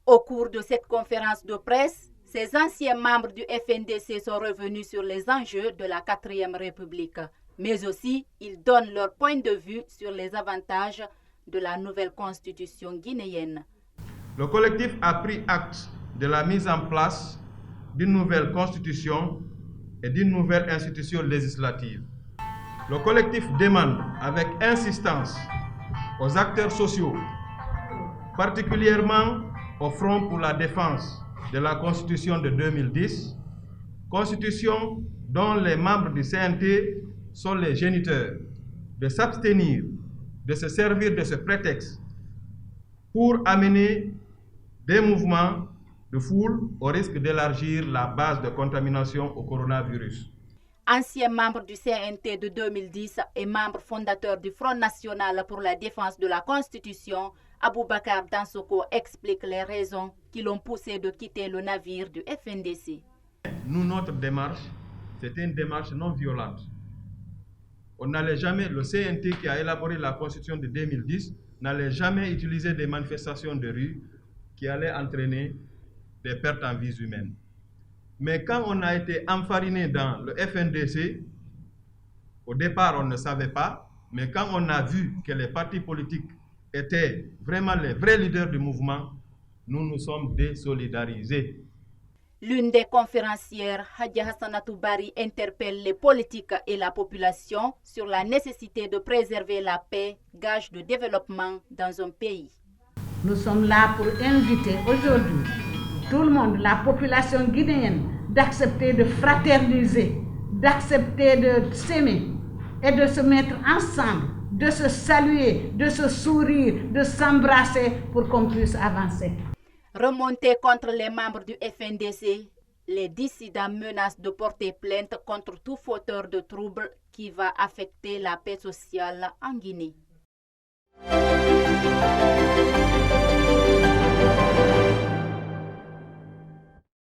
Au cours de cette conférence de presse, ces anciens membres du FNDC sont revenus sur les enjeux de la 4e République, mais aussi ils donnent leur point de vue sur les avantages de la nouvelle constitution guinéenne. Le collectif a pris acte de la mise en place d'une nouvelle constitution et d'une nouvelle institution législative. Le collectif demande avec insistance aux acteurs sociaux, particulièrement au Front pour la défense de la Constitution de 2010, constitution dont les membres du CNT sont les géniteurs, de s'abstenir, de se servir de ce prétexte pour amener des mouvements de foule au risque d'élargir la base de contamination au coronavirus. Ancien membre du CNT de 2010 et membre fondateur du Front national pour la défense de la Constitution, Aboubakar Dansoko explique les raisons qui l'ont poussé de quitter le navire du FNDC. Nous, notre démarche, c'était une démarche non violente. On n'allait jamais, le CNT qui a élaboré la Constitution de 2010, n'allait jamais utiliser des manifestations de rue qui allaient entraîner des pertes en vies humaines. Mais quand on a été enfariné dans le FNDC, au départ on ne savait pas, mais quand on a vu que les partis politiques étaient vraiment les vrais leaders du mouvement, nous nous sommes désolidarisés. L'une des conférencières, Hadja Hassanatou Bari, interpelle les politiques et la population sur la nécessité de préserver la paix, gage de développement dans un pays. Nous sommes là pour inviter aujourd'hui tout le monde, la population guinéenne, d'accepter de fraterniser, d'accepter de s'aimer et de se mettre ensemble, de se saluer, de se sourire, de s'embrasser pour qu'on puisse avancer. Remontés contre les membres du FNDC, les dissidents menacent de porter plainte contre tout fauteur de troubles qui va affecter la paix sociale en Guinée.